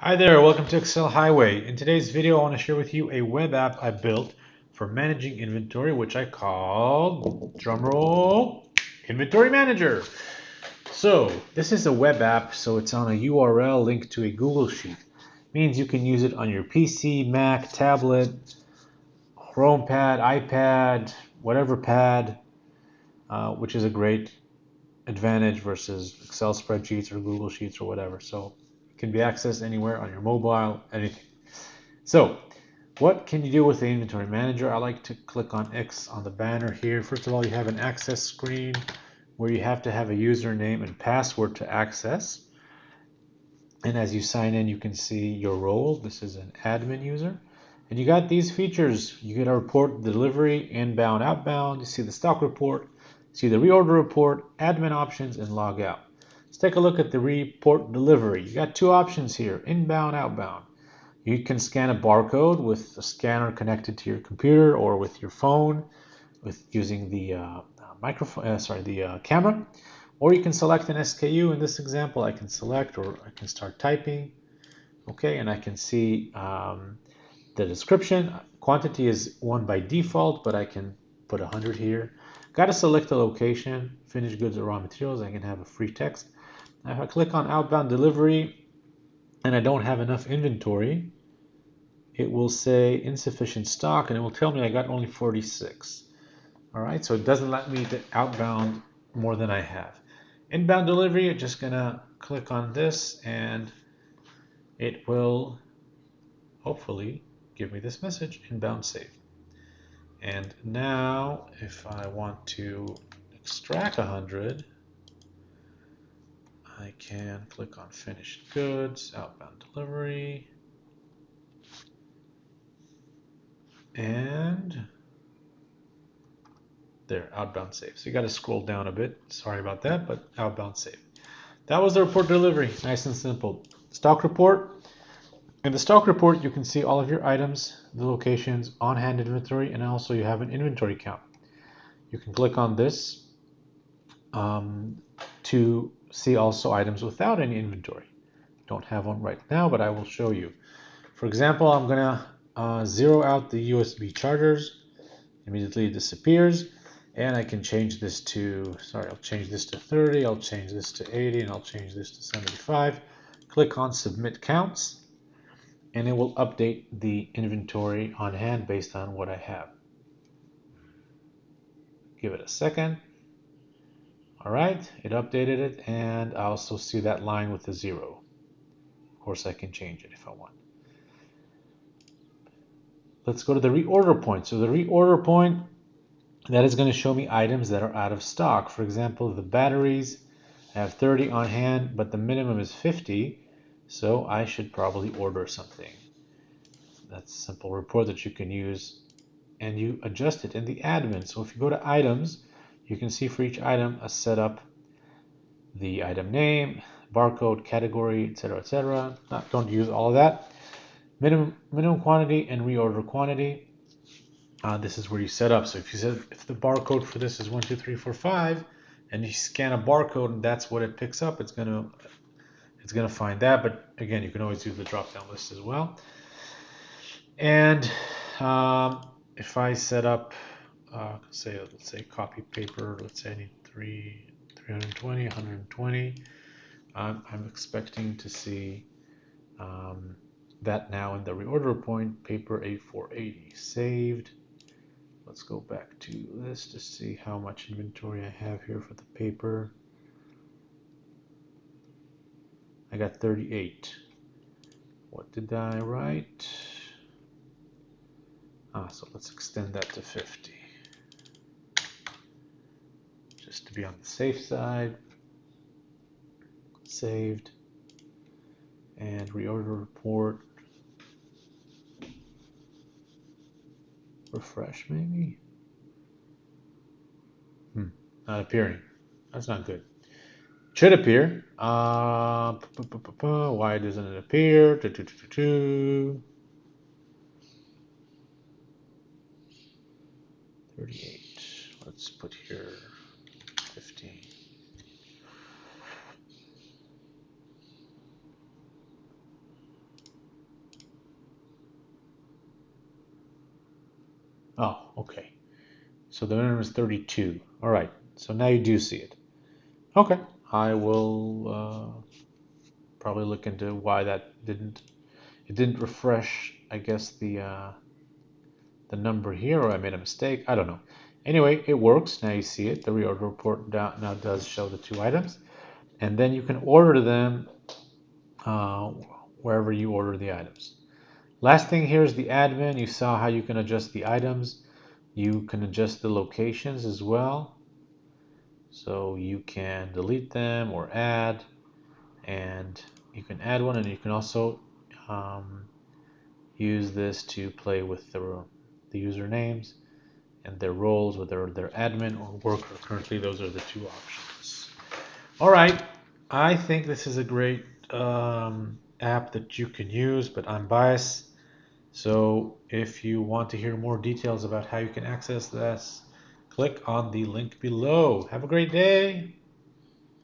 Hi there, welcome to Excel Highway. In today's video, I want to share with you a web app I built for managing inventory, which I called, drumroll, Inventory Manager. So this is a web app, so it's on a URL linked to a Google Sheet. Means you can use it on your PC, Mac, tablet, Chrome pad, iPad, whatever pad, which is a great advantage versus Excel spreadsheets or Google Sheets or whatever. So it can be accessed anywhere on your mobile, anything. So what can you do with the inventory manager? I like to click on X on the banner here. First of all, you have an access screen where you have to have a username and password to access. And as you sign in, you can see your role. This is an admin user. And you got these features. You get a report, delivery, inbound, outbound. You see the stock report, see the reorder report, admin options, and log out. Let's take a look at the report delivery. You got two options here, inbound, outbound. You can scan a barcode with a scanner connected to your computer or with your phone with using the camera. Or you can select an SKU. In this example, I can select or I can start typing. Okay, and I can see the description. Quantity is 1 by default, but I can put 100 here. Got to select a location, finished goods or raw materials. I can have a free text. Now if I click on outbound delivery and I don't have enough inventory, it will say insufficient stock and it will tell me I got only 46. All right, so it doesn't let me outbound more than I have. Inbound delivery, I'm just gonna click on this and it will hopefully give me this message, inbound save. And now if I want to extract 100, I can click on finished goods, outbound delivery, and there, outbound save. So you got to scroll down a bit. Sorry about that, but outbound save. That was the report delivery. Nice and simple. Stock report. In the stock report, you can see all of your items, the locations, on-hand inventory, and also you have an inventory count. You can click on this to see also items without any inventory. Don't have one right now, but I will show you. For example, I'm gonna zero out the USB chargers. Immediately it disappears. And I can change this to, I'll change this to 30, I'll change this to 80, and I'll change this to 75. Click on Submit Counts, and it will update the inventory on hand based on what I have. Give it a second. All right, it updated it, and I also see that line with the 0. Of course, I can change it if I want. Let's go to the reorder point. So the reorder point, that is going to show me items that are out of stock. For example, the batteries, I have 30 on hand, but the minimum is 50, so I should probably order something. That's a simple report that you can use, and you adjust it in the admin. So if you go to items, you can see for each item a setup, the item name, barcode, category, etc., etc. Don't use all of that. Minimum quantity and reorder quantity. This is where you set up. So if the barcode for this is 1, 2, 3, 4, 5, and you scan a barcode and that's what it picks up, it's gonna find that. But again, you can always use the drop-down list as well. And if I set up, let's say copy paper, let's say I need 320, 120. I'm expecting to see that now in the reorder point, paper A480 saved. Let's go back to this to see how much inventory I have here for the paper. I got 38. What did I write? So let's extend that to 50. Just to be on the safe side. Saved. And reorder report. Refresh maybe? Not appearing. That's not good. Should appear. Why doesn't it appear? 38. Let's put here 15. Oh, okay. So the minimum is 32. All right. So now you do see it. Okay. I will probably look into why that didn't refresh, I guess, the number here, or I made a mistake. I don't know. Anyway, it works. Now you see it. The reorder report now does show the 2 items. And then you can order them uh, wherever you order the items. Last thing here is the admin. You saw how you can adjust the items. You can adjust the locations as well. So you can delete them or add, and you can add one, and you can also um, use this to play with the usernames and their roles, whether they're admin or worker. Currently, those are the 2 options. All right, I think this is a great app that you can use, but I'm biased. So if you want to hear more details about how you can access this, click on the link below. Have a great day.